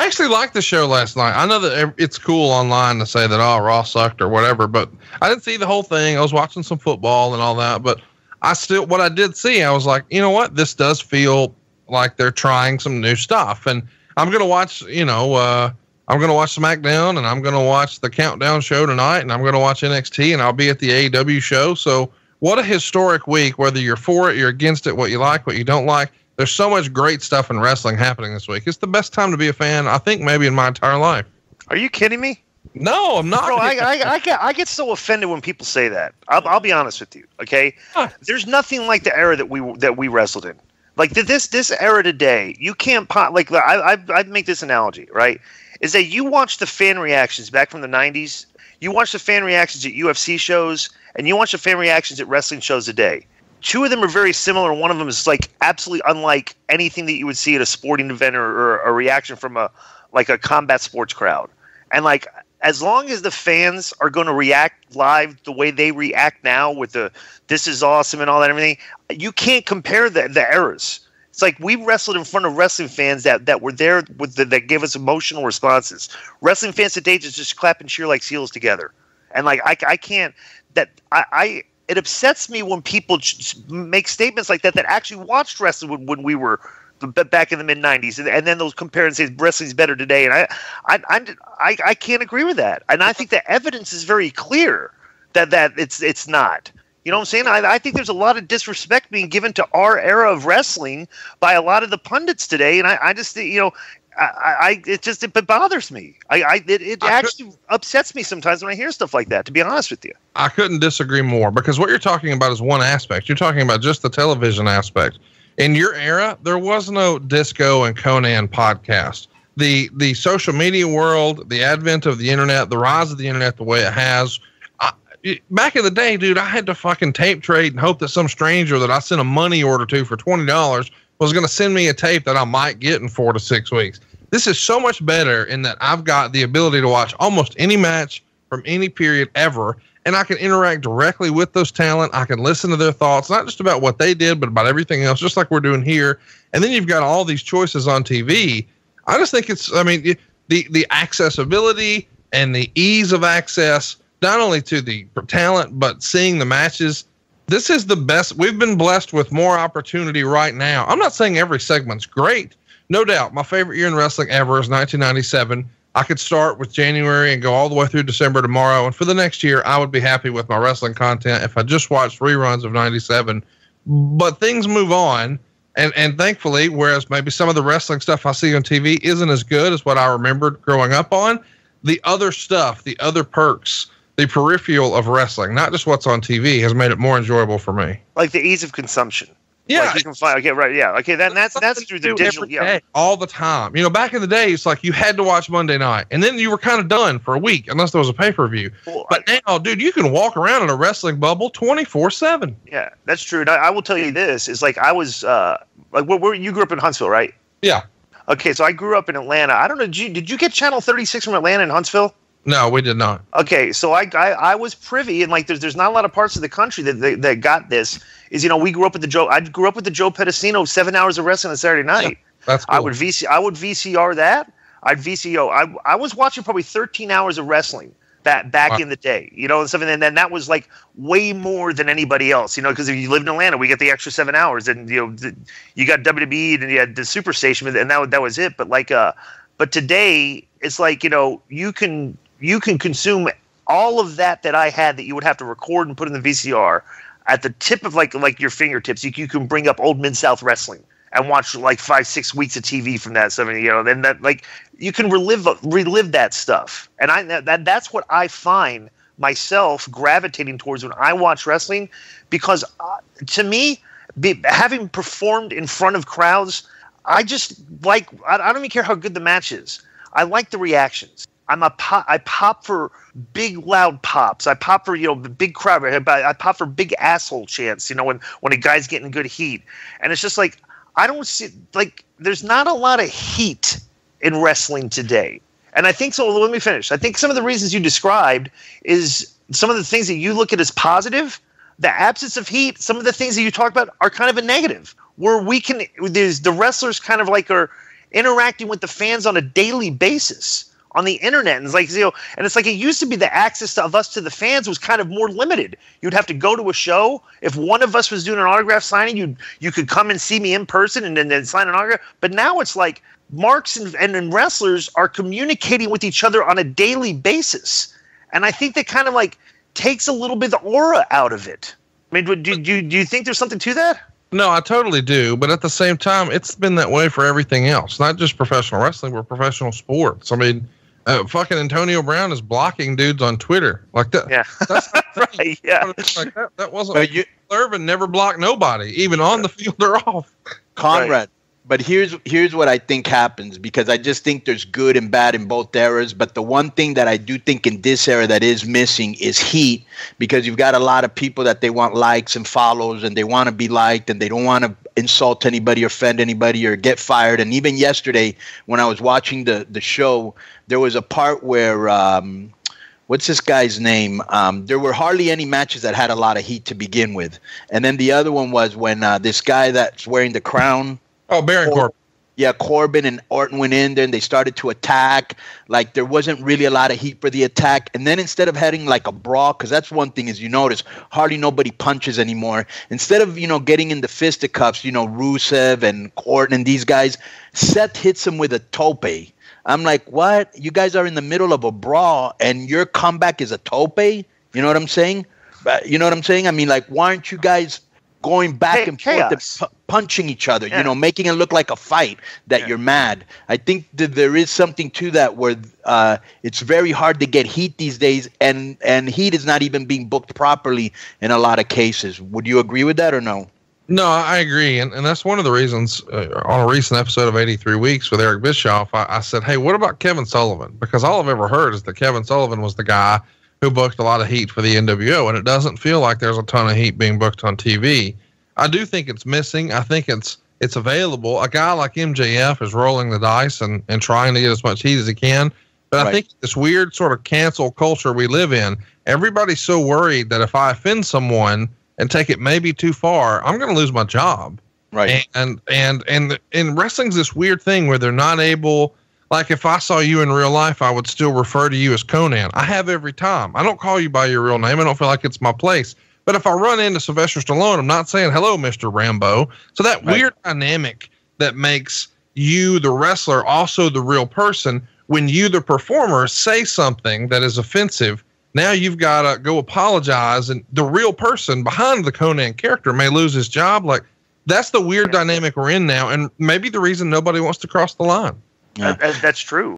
I actually liked the show last night. I know that it's cool online to say that, oh, Raw sucked or whatever, but I didn't see the whole thing. I was watching some football and all that, but what I did see, I was like, you know what? This does feel like they're trying some new stuff. And I'm going to watch, I'm going to watch SmackDown, and I'm going to watch the Countdown show tonight, and I'm going to watch NXT, and I'll be at the AEW show. So what a historic week, whether you're for it, you're against it, what you like, what you don't like. There's so much great stuff in wrestling happening this week. It's the best time to be a fan, I think, maybe in my entire life. Are you kidding me? No, I'm not. Bro, I get so offended when people say that. I'll be honest with you, okay? There's nothing like the era that we wrestled in. Like this era today, you can't like I'd make this analogy, right? Is that you watch the fan reactions back from the 90s, you watch the fan reactions at UFC shows, and you watch the fan reactions at wrestling shows today. Two of them are very similar. One of them is like absolutely unlike anything that you would see at a sporting event or a reaction from a combat sports crowd. And like, as long as the fans are going to react live the way they react now with the "this is awesome" and all that, everything, you can't compare the eras. It's like we wrestled in front of wrestling fans that were there that gave us emotional responses. Wrestling fans today just clap and cheer like seals together. And like I can't. It upsets me when people make statements like that actually watched wrestling when we were back in the mid 90s, and then those compare and say wrestling's better today. And I can't agree with that. And I think the evidence is very clear that it's not. You know what I'm saying? I think there's a lot of disrespect being given to our era of wrestling by a lot of the pundits today, and I just think, it bothers me. It actually upsets me sometimes when I hear stuff like that, to be honest with you. I couldn't disagree more, because what you're talking about is one aspect. You're talking about just the television aspect. In your era, there was no Disco and Conan podcast. The social media world, the advent of the internet, the rise of the internet the way it has. Back in the day, dude, I had to fucking tape trade and hope that some stranger that I sent a money order to for $20 was going to send me a tape that I might get in 4 to 6 weeks. This is so much better in that I've got the ability to watch almost any match from any period ever, and I can interact directly with those talent. I can listen to their thoughts, not just about what they did, but about everything else, just like we're doing here. And then you've got all these choices on TV. I just think the accessibility and the ease of access, not only to the talent, but seeing the matches. This is the best. We've been blessed with more opportunity right now. I'm not saying every segment's great. No doubt. My favorite year in wrestling ever is 1997. I could start with January and go all the way through December tomorrow. And for the next year, I would be happy with my wrestling content if I just watched reruns of 97. But things move on. And thankfully, whereas maybe some of the wrestling stuff I see on TV isn't as good as what I remembered growing up on, the other stuff, the other perks, the peripheral of wrestling, not just what's on TV, has made it more enjoyable for me. Like the ease of consumption. Yeah. Like you can find, okay, right. Yeah. Okay. That's through the digital. Yeah. All the time. Back in the day, it's like you had to watch Monday night, and then you were kind of done for a week, unless there was a pay-per-view. Well, but now, dude, you can walk around in a wrestling bubble 24/7. Yeah, that's true. And I will tell you this is like, I was where you grew up in Huntsville, right? Yeah. Okay. So I grew up in Atlanta. I don't know. Did you get Channel 36 from Atlanta and Huntsville? No, we did not. Okay, so I was privy, and like there's not a lot of parts of the country that got this. We grew up with I grew up with the Joe Pedicino 7 hours of wrestling on Saturday night. Yeah, that's cool. I would VCR that. I was watching probably 13 hours of wrestling back in the day, and something. And then that was like way more than anybody else, because if you lived in Atlanta, we get the extra 7 hours, and you got WWE and you had the Superstation, and that was it. But but today it's like you can consume all of that I had that you would have to record and put in the VCR at the tip of like your fingertips. You can bring up old Mid-South wrestling and watch like 5-6 weeks of TV from that. So, then that, like, you can relive that stuff. And that's what I find myself gravitating towards when I watch wrestling, because to me, having performed in front of crowds, I just like, I don't even care how good the match is. I like the reactions. I pop for big loud pops. I pop for the big crowd. I pop for big asshole chants. When a guy's getting good heat, and it's just like I don't see there's not a lot of heat in wrestling today. And I think so. Let me finish. I think some of the reasons you described is some of the things that you look at as positive. The absence of heat. Some of the things that you talk about are kind of a negative. Where the wrestlers kind of like are. interacting with the fans on a daily basis on the internet. And it's like, and it's like it used to be the access of us to the fans was kind of more limited. You'd have to go to a show. If one of us was doing an autograph signing, you could come and see me in person and then sign an autograph. But now it's like marks and wrestlers are communicating with each other on a daily basis. And I think that kind of like takes a little bit of the aura out of it. I mean, do you think there's something to that? No, I totally do. But at the same time, it's been that way for everything else, not just professional wrestling, but professional sports. I mean, fucking Antonio Brown is blocking dudes on Twitter like that. Yeah, that's right. Yeah, like that wasn't. Irvin never blocked nobody, even on the field or off. Conrad. Right. But here's what I think happens, because I just think there's good and bad in both eras. But the one thing that I do think in this era that is missing is heat, because you've got a lot of people that they want likes and follows, and they want to be liked, and they don't want to insult anybody, offend anybody, or get fired. And even yesterday, when I was watching the show, there was a part where what's this guy's name? There were hardly any matches that had a lot of heat to begin with. And then the other one was when this guy that's wearing the crown. Oh, Baron Corbin. Yeah, Corbin and Orton went in there and they started to attack. Like, there wasn't really a lot of heat for the attack. And then instead of having like a brawl, because that's one thing, is you notice hardly nobody punches anymore. Instead of, getting in the fisticuffs, Rusev and Orton and these guys, Seth hits him with a tope. I'm like, what? You guys are in the middle of a brawl and your comeback is a tope? You know what I'm saying? You know what I'm saying? I mean, like, why aren't you guys going back and forth and punching each other, making it look like a fight that you're mad? I think that there is something to that where it's very hard to get heat these days, and heat is not even being booked properly in a lot of cases. Would you agree with that or no? No, I agree. And that's one of the reasons on a recent episode of 83 Weeks with Eric Bischoff, I said, hey, what about Kevin Sullivan? Because all I've ever heard is that Kevin Sullivan was the guy who booked a lot of heat for the NWO, and it doesn't feel like there's a ton of heat being booked on TV. I do think it's missing. I think it's available. A guy like MJF is rolling the dice and trying to get as much heat as he can. But I think this weird sort of cancel culture we live in, everybody's so worried that if I offend someone and take it maybe too far, I'm going to lose my job. Right. And wrestling's this weird thing where they're not able. Like, if I saw you in real life, I would still refer to you as Conan. I have every time. I don't call you by your real name. I don't feel like it's my place. But if I run into Sylvester Stallone, I'm not saying, hello, Mr. Rambo. So that weird dynamic that makes you, the wrestler, also the real person, when you, the performer, say something that is offensive, now you've got to go apologize. And the real person behind the Conan character may lose his job. Like, that's the weird dynamic we're in now. And maybe the reason nobody wants to cross the line. Yeah. That's true.